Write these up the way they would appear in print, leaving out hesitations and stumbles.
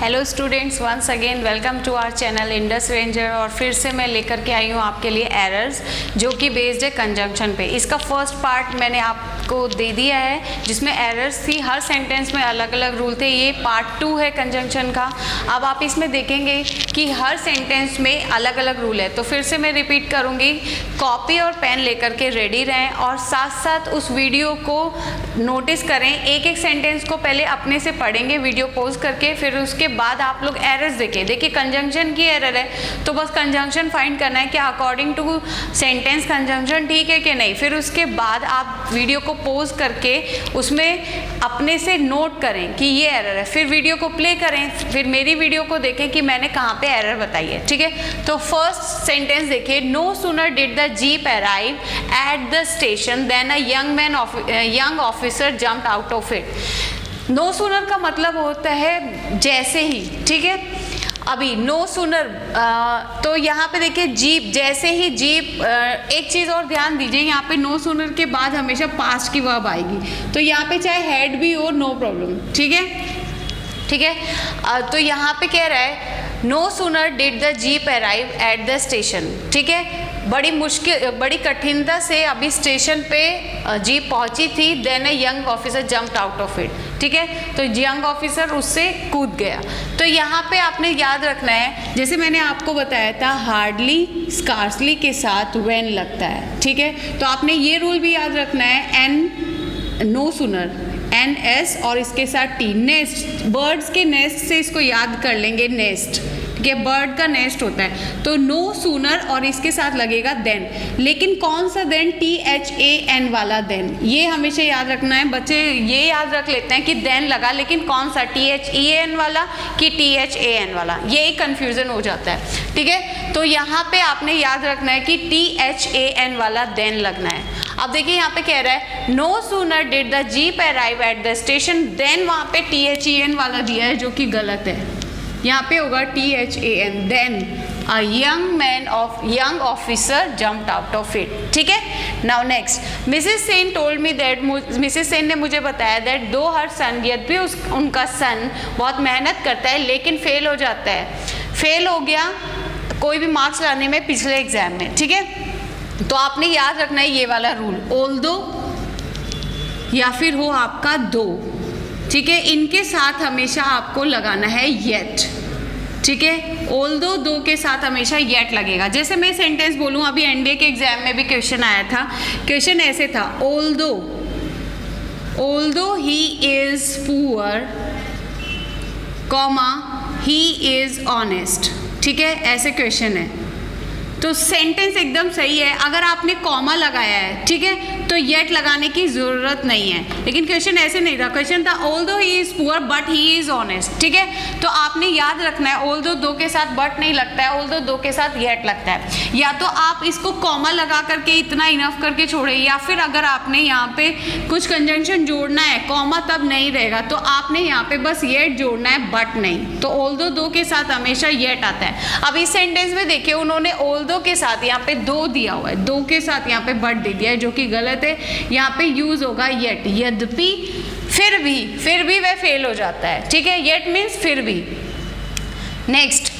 Hello students, once again welcome to our channel Indus Ranger. और फिर से मैं लेकर के आई हूँ आपके लिए एरर्स जो कि बेस्ड है कंजंक्शन पे। इसका फर्स्ट पार्ट मैंने आपको दे दिया है जिसमें एरर्स थी, हर सेंटेंस में अलग अलग रूल थे। ये पार्ट 2 है कंजंक्शन का। अब आप इसमें देखेंगे कि हर सेंटेंस में अलग अलग रूल है। तो फिर से मैं रिपीट करूँगी, कॉपी और पेन लेकर के रेडी रहें और साथ साथ उस वीडियो को नोटिस करें। एक एक सेंटेंस को पहले अपने से पढ़ेंगे वीडियो पॉज करके, फिर उसके बाद आप लोग एरर्स देखिए कंजंक्शन की एरर है तो बस कंजंक्शन फाइंड करना है कि अकॉर्डिंग टू सेंटेंस कंजंक्शन ठीक है कि नहीं। फिर उसके बाद आप वीडियो को पॉज करके उसमें अपने से नोट करें कि ये एरर है, फिर वीडियो को प्ले करें, फिर मेरी वीडियो को देखें कि मैंने कहाँ पे एरर बताई है। ठीक है, तो फर्स्ट सेंटेंस देखिए, no sooner did the jeep arrive at the station than a young officer jumped out of it. No sooner का मतलब होता है जैसे ही। ठीक है, अभी नो सूनर तो यहाँ पे देखिए जीप, जैसे ही जीप। एक चीज़ और ध्यान दीजिए, यहाँ पे नो सूनर के बाद हमेशा पास्ट की वर्ब आएगी, तो यहाँ पे चाहे हैड भी हो नो प्रॉब्लम। ठीक है, ठीक है। तो यहाँ पे कह रहा है no sooner did the jeep arrive at the station. ठीक है, बड़ी कठिनता से अभी स्टेशन पे जीप पहुंची थी, than a young officer jumped out of it. ठीक है, तो यंग ऑफिसर उससे कूद गया। तो यहाँ पे आपने याद रखना है, जैसे मैंने आपको बताया था हार्डली स्कार्सली के साथ व्हेन लगता है। ठीक है, तो आपने ये रूल भी याद रखना है, N no sooner N S और इसके साथ टी। नेस्ट, बर्ड्स के नेस्ट से इसको याद कर लेंगे, नेस्ट। ठीक है, बर्ड का नेस्ट होता है, तो नो सूनर और इसके साथ लगेगा देन। लेकिन कौन सा देन? THAN वाला देन। ये हमेशा याद रखना है। बच्चे ये याद रख लेते हैं कि देन लगा, लेकिन कौन सा, THEN वाला कि THAN वाला, ये कन्फ्यूजन हो जाता है। ठीक है, तो यहाँ पे आपने याद रखना है कि THAN वाला देन लगना है। अब देखिए यहाँ पे कह रहा है no sooner did the jeep arrive at the station, than वहाँ पे THAN वाला दिया है जो कि गलत है। यहाँ पे होगा THAN, than a young officer jumped out of it. ठीक है, now next, Mrs Sen told me that, Mrs Sen ने मुझे बताया दैट दो हर सन, यद्यपि उनका सन बहुत मेहनत करता है लेकिन फेल हो जाता है। फेल हो गया कोई भी मार्क्स लाने में पिछले एग्जाम में। ठीक है, तो आपने याद रखना है ये वाला रूल, ऑल्दो या फिर हो आपका दो। ठीक है, इनके साथ हमेशा आपको लगाना है येट। ठीक है, ऑल्दो दो के साथ हमेशा येट लगेगा। जैसे मैं सेंटेंस बोलूँ, अभी एनडीए के एग्जाम में भी क्वेश्चन आया था, क्वेश्चन ऐसे था, although he is poor comma he is honest. ठीक है, ऐसे क्वेश्चन है, तो सेंटेंस एकदम सही है। अगर आपने कॉमा लगाया है, ठीक है, तो येट लगाने की जरूरत नहीं है। लेकिन क्वेश्चन ऐसे नहीं था, क्वेश्चन था although he is poor but he is honest. ठीक है, तो आपने याद रखना है ऑल्दो दो के साथ बट नहीं लगता है, ऑल्दो दो के साथ येट लगता है। या तो आप इसको कॉमा लगा करके इतना इनफ करके छोड़े, या फिर अगर आपने यहाँ पे कुछ कंजंक्शन जोड़ना है, कॉमा तब नहीं रहेगा, तो आपने यहाँ पे बस येट जोड़ना है, बट नहीं। तो ऑल्दो दो के साथ हमेशा येट आता है। अब इस सेंटेंस में देखिए उन्होंने ऑल्दो के साथ यहाँ पे दो दिया हुआ है, दो के साथ यहाँ पे बट दे दिया है जो कि गलत है। यहाँ पे यूज होगा येट, यद्यपि, फिर भी वह फेल हो जाता है। ठीक है, येट मीन्स फिर भी। Next,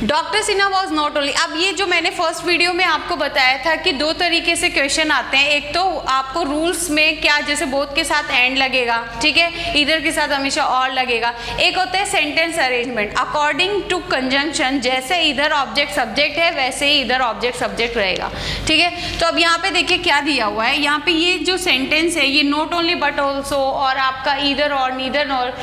doctor Sinha was not only. अब ये जो मैंने फर्स्ट वीडियो में आपको बताया था कि दो तरीके से क्वेश्चन आते हैं। एक तो आपको रूल्स में क्या, जैसे बोथ के साथ एंड लगेगा, ठीक है, इधर के साथ हमेशा और लगेगा। एक होता है sentence arrangement according to conjunction, जैसे इधर ऑब्जेक्ट सब्जेक्ट है वैसे ही इधर ऑब्जेक्ट सब्जेक्ट रहेगा। ठीक है, तो अब यहाँ पे देखिए क्या दिया हुआ है, यहाँ पे ये जो सेंटेंस है ये नॉट ओनली बट ऑल्सो और आपका इधर और नीदर और,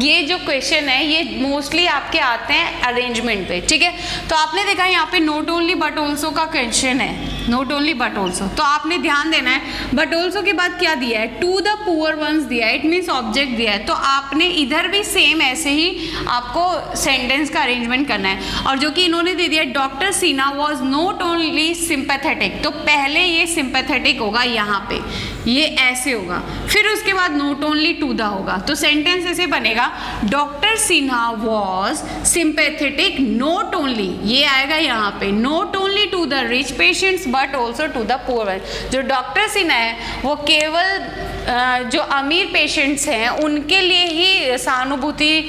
ये जो क्वेश्चन है ये मोस्टली आपके आते हैं अरेंजमेंट पे। ठीक है, तो आपने देखा यहाँ पे नॉट ओनली बट ऑल्सो का क्वेश्चन है, नॉट ओनली बट ऑल्सो, तो आपने ध्यान देना है बट ऑल्सो के बाद क्या दिया है, टू द पुअर वंस दिया है, इट मीन्स ऑब्जेक्ट दिया है। तो आपने इधर भी सेम ऐसे ही आपको सेंटेंस का अरेंजमेंट करना है। और जो कि इन्होंने दे दिया, doctor Sinha was not only sympathetic, तो पहले ये सिंपैथेटिक होगा, यहाँ पे ये ऐसे होगा, फिर उसके बाद नॉट ओनली टू द होगा। तो सेंटेंस ऐसे बनेगा, doctor Sinha was sympathetic not only, ये आएगा यहाँ पे, not only to the rich patients but also to the poor. जो डॉक्टर सिन्हा है वो केवल जो अमीर पेशेंट्स हैं उनके लिए ही सहानुभूति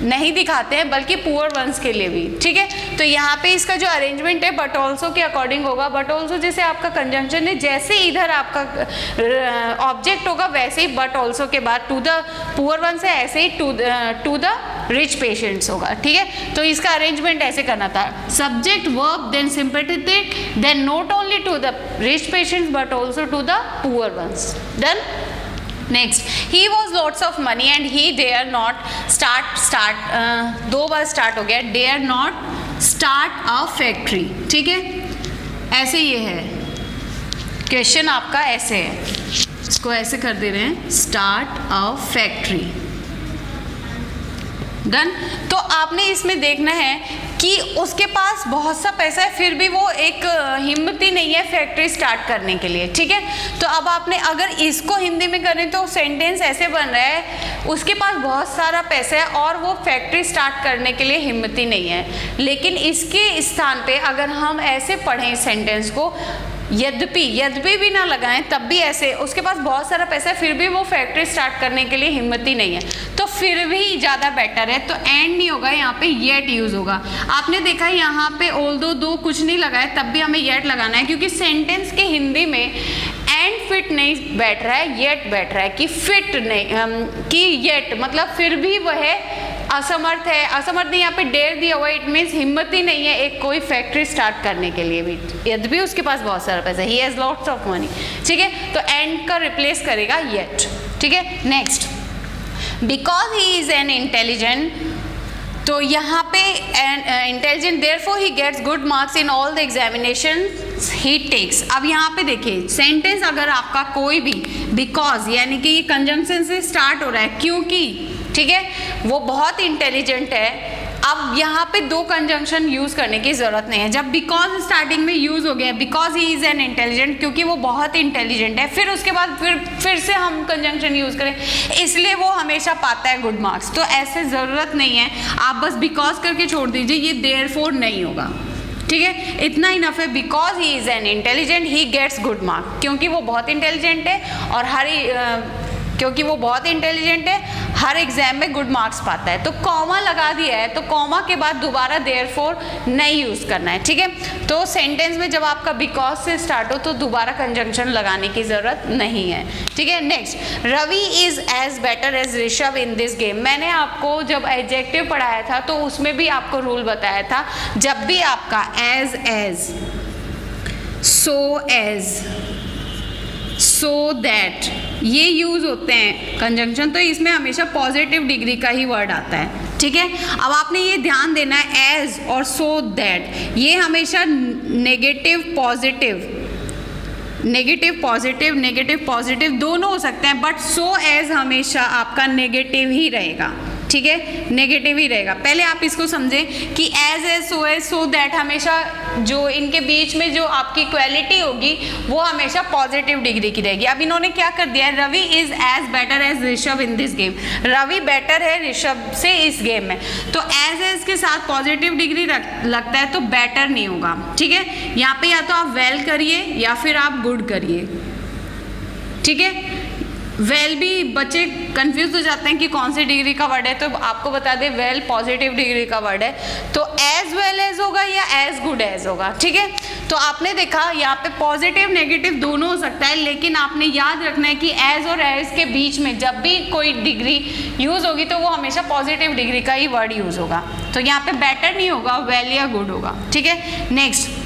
नहीं दिखाते हैं, बल्कि पुअर वंस के लिए भी, ठीक है। तो यहाँ पे इसका जो अरेंजमेंट है बट ऑल्सो के अकॉर्डिंग होगा। बट ऑल्सो जैसे आपका कंजंक्शन है, जैसे इधर आपका ऑब्जेक्ट होगा वैसे ही बट ऑल्सो के बाद टू द पुअर वंस है, ऐसे ही टू द रिच पेशेंट्स होगा, ठीक है। तो इसका अरेंजमेंट ऐसे करना था, subject verb then sympathetic then not only to the rich patients but also to the poor ones. Done. Next, he was lots of money and he dare not start दो बार स्टार्ट हो गया, dare not start a factory, ठीक है। ऐसे ये है question आपका, ऐसे है, इसको ऐसे कर दे रहे हैं, स्टार्ट अ फैक्ट्री। डन। तो आपने इसमें देखना है कि उसके पास बहुत सा पैसा है, फिर भी वो एक हिम्मत ही नहीं है फैक्ट्री स्टार्ट करने के लिए, ठीक है। तो अब आपने अगर इसको हिंदी में करें तो सेंटेंस ऐसे बन रहा है, उसके पास बहुत सारा पैसा है और वो फैक्ट्री स्टार्ट करने के लिए हिम्मत ही नहीं है। लेकिन इसके स्थान पे अगर हम ऐसे पढ़ें सेंटेंस को, यद्यपि भी ना लगाएं तब भी ऐसे, उसके पास बहुत सारा पैसा है फिर भी वो फैक्ट्री स्टार्ट करने के लिए हिम्मत ही नहीं है, तो फिर भी ज़्यादा बेटर है। तो एंड नहीं होगा, यहाँ पे येट यूज़ होगा। आपने देखा यहाँ पे ऑल्दो दो कुछ नहीं लगाया तब भी हमें येट लगाना है, क्योंकि सेंटेंस के हिंदी में एंड फिट नहीं बैठ रहा है, येट बैठ रहा है, कि फिट नहीं कि येट मतलब फिर भी वह असमर्थ है। असमर्थ नहीं, यहाँ पे डेयर दिया हुआ, इट मीन्स हिम्मत ही नहीं है एक कोई फैक्ट्री स्टार्ट करने के लिए भी, यद्यपि उसके पास बहुत सारा पैसा, he has lots of money, ठीक है। तो एंड का रिप्लेस करेगा येट, ठीक है। Next, because he is an intelligent, तो यहाँ पे intelligent therefore he gets good marks in all the examination he takes. अब यहाँ पे देखिए सेंटेंस अगर आपका कोई भी बिकॉज यानी कि ये कंजंक्शन से स्टार्ट हो रहा है, क्योंकि, ठीक है, वो बहुत इंटेलिजेंट है। अब यहाँ पे दो कंजंक्शन यूज करने की जरूरत नहीं है। जब बिकॉज स्टार्टिंग में यूज हो गया, because he is an intelligent, क्योंकि वो बहुत इंटेलिजेंट है, फिर उसके बाद फिर से हम कंजंक्शन यूज करें, इसलिए वो हमेशा पाता है गुड मार्क्स। तो ऐसे जरूरत नहीं है, आप बस बिकॉज करके छोड़ दीजिए, ये देयरफॉर नहीं होगा, ठीक है। इतना इनफ है, because he is an intelligent he gets good mark, क्योंकि वो बहुत इंटेलिजेंट है और क्योंकि वो बहुत इंटेलिजेंट है, हर एग्जाम में गुड मार्क्स पाता है। तो कॉमा लगा दिया है, तो कॉमा के बाद दोबारा देयरफॉर नहीं यूज करना है, ठीक है। तो सेंटेंस में जब आपका बिकॉज से स्टार्ट हो तो दोबारा कंजंक्शन लगाने की जरूरत नहीं है, ठीक है। Next, Ravi is as better as Rishabh in this game. मैंने आपको जब एडजेक्टिव पढ़ाया था तो उसमें भी आपको रूल बताया था, जब भी आपका as, so as, so that ये यूज होते हैं कंजंक्शन, तो इसमें हमेशा पॉजिटिव डिग्री का ही वर्ड आता है, ठीक है। अब आपने ये ध्यान देना है, एज और सो दैट ये हमेशा नेगेटिव पॉजिटिव दोनों हो सकते हैं, बट सो एज हमेशा आपका नेगेटिव ही रहेगा, ठीक है, नेगेटिव ही रहेगा। पहले आप इसको समझें कि एज सो दैट हमेशा जो इनके बीच में जो आपकी क्वालिटी होगी वो हमेशा पॉजिटिव डिग्री की रहेगी। अब इन्होंने क्या कर दिया है, Ravi is as better as Rishabh in this game, Ravi better है ऋषभ से इस गेम में, तो एज के साथ पॉजिटिव डिग्री लगता है तो बेटर नहीं होगा, ठीक है। यहाँ पे या तो आप वेल करिए या फिर आप गुड करिए, ठीक है। वेल भी बच्चे कंफ्यूज हो जाते हैं कि कौन सी डिग्री का वर्ड है, तो आपको बता दें वेल पॉजिटिव डिग्री का वर्ड है, तो एज वेल एज होगा या एज गुड एज होगा, ठीक है। तो आपने देखा यहाँ पे पॉजिटिव नेगेटिव दोनों हो सकता है, लेकिन आपने याद रखना है कि एज और एज के बीच में जब भी कोई डिग्री यूज होगी तो वो हमेशा पॉजिटिव डिग्री का ही वर्ड यूज होगा। तो यहाँ पे बेटर नहीं होगा, वेल या गुड होगा, ठीक है। Next,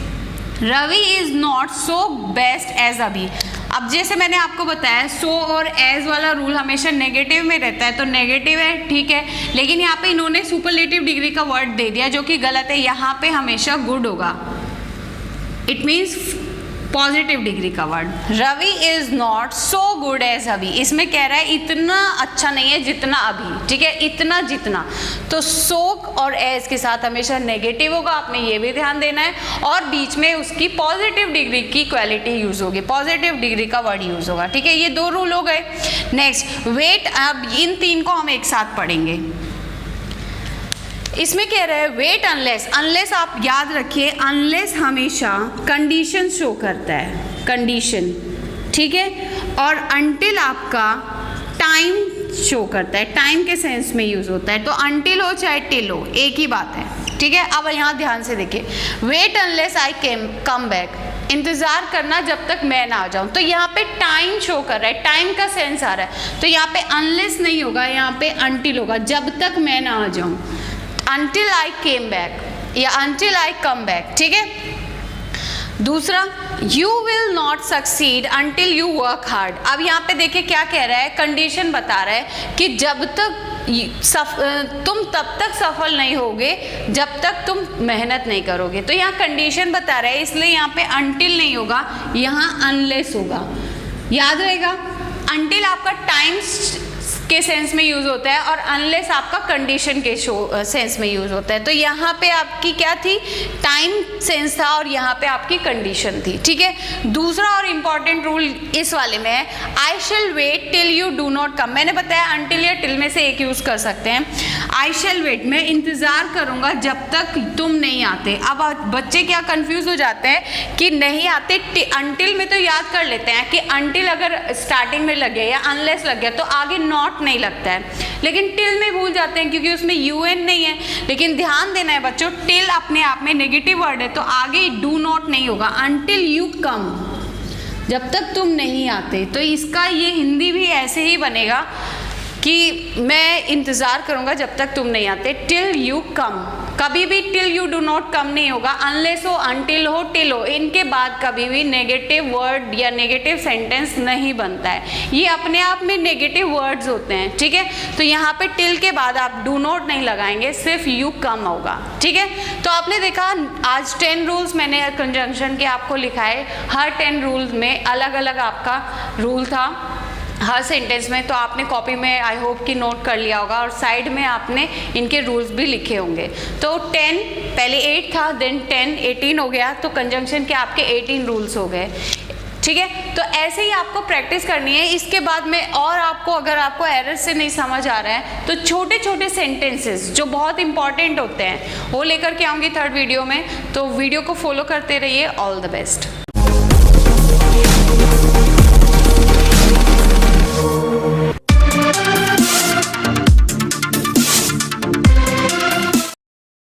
Ravi is not so best as Abhi. अब जैसे मैंने आपको बताया सो और एज वाला रूल हमेशा नेगेटिव में रहता है, तो नेगेटिव है, ठीक है, लेकिन यहाँ पे इन्होंने सुपरलेटिव डिग्री का वर्ड दे दिया जो कि गलत है। यहाँ पे हमेशा गुड होगा, इट मीन्स पॉजिटिव डिग्री का word. Ravi is not so good as Abhi, इसमें कह रहा है इतना अच्छा नहीं है जितना अभी, ठीक है, इतना जितना, तो सो और एज के साथ हमेशा नेगेटिव होगा, आपने ये भी ध्यान देना है, और बीच में उसकी पॉजिटिव डिग्री की क्वालिटी यूज होगी, पॉजिटिव डिग्री का वर्ड यूज होगा, ठीक है। ये दो रूल हो गए। नेक्स्ट, वेट, अब इन तीन को हम एक साथ पढ़ेंगे। इसमें कह रहा है वेट अनलेस आप याद रखिए, अनलेस हमेशा कंडीशन शो करता है, कंडीशन, ठीक है, और अनटिल आपका टाइम शो करता है, टाइम के सेंस में यूज होता है। तो अनटिल हो चाहे टिल हो एक ही बात है, ठीक है। अब यहाँ ध्यान से देखिए, wait unless I come back, इंतजार करना जब तक मैं ना आ जाऊं। तो यहाँ पे टाइम शो कर रहा है, टाइम का सेंस आ रहा है। तो यहाँ पे अनलेस नहीं होगा, यहाँ पे अनटिल होगा, जब तक मैं ना आ जाऊं, अनटिल आई केम बैक या अनटिल आई कम बैक, ठीक है। दूसरा, you will not succeed until you work hard. अब यहाँ पे देखिए क्या कह रहा है, कंडीशन बता रहा है कि जब तक तुम तब तक सफल नहीं होगे जब तक तुम मेहनत नहीं करोगे। तो यहाँ कंडीशन बता रहा है, इसलिए यहाँ पे अनटिल नहीं होगा, यहाँ अनलेस होगा। याद रहेगा, अनटिल आपका टाइम के सेंस में यूज होता है और अनलेस आपका कंडीशन के सेंस में यूज होता है। तो यहाँ पे आपकी क्या थी, टाइम सेंस था और यहाँ पे आपकी कंडीशन थी, ठीक है। दूसरा और इम्पॉर्टेंट रूल इस वाले में है, I shall wait till you do not come. मैंने बताया अनटिल या टिल में से एक यूज कर सकते हैं। आई शेल वेट, मैं इंतजार करूंगा जब तक तुम नहीं आते। अब बच्चे क्या कंफ्यूज हो जाते हैं कि नहीं आते, अनटिल में तो याद कर लेते हैं कि अनटिल अगर स्टार्टिंग में लग गया या अनलेस लग गया तो आगे नॉट नहीं लगता है, लेकिन टिल में भूल जाते हैं क्योंकि उसमें यूएन नहीं है। लेकिन ध्यान देना है बच्चों, टिल अपने आप में नेगेटिव वर्ड है तो आगे डू नॉट नहीं होगा, अनटिल यू कम, जब तक तुम नहीं आते। तो इसका ये हिंदी भी ऐसे ही बनेगा कि मैं इंतज़ार करूंगा जब तक तुम नहीं आते, टिल यू कम। कभी भी टिल यू डू नॉट कम नहीं होगा, अनलेस हो, अनटिल हो, टिल हो, इनके बाद कभी भी नेगेटिव वर्ड या नेगेटिव सेंटेंस नहीं बनता है। ये अपने आप में नेगेटिव वर्ड्स होते हैं, ठीक है। तो यहाँ पे टिल के बाद आप डू नॉट नहीं लगाएंगे, सिर्फ यू कम होगा, ठीक है। तो आपने देखा आज 10 रूल्स मैंने कंजंक्शन के आपको लिखा है, हर 10 रूल्स में अलग अलग आपका रूल था हर सेंटेंस में। तो आपने कॉपी में आई होप कि नोट कर लिया होगा और साइड में आपने इनके रूल्स भी लिखे होंगे। तो 10, पहले 8 था, देन 10, 18 हो गया, तो कंजंक्शन के आपके 18 रूल्स हो गए, ठीक है। तो ऐसे ही आपको प्रैक्टिस करनी है। इसके बाद में और आपको अगर आपको एरर से नहीं समझ आ रहा है तो छोटे छोटे सेंटेंसेस जो बहुत इंपॉर्टेंट होते हैं वो लेकर के आऊँगी थर्ड वीडियो में। तो वीडियो को फॉलो करते रहिए। All the best.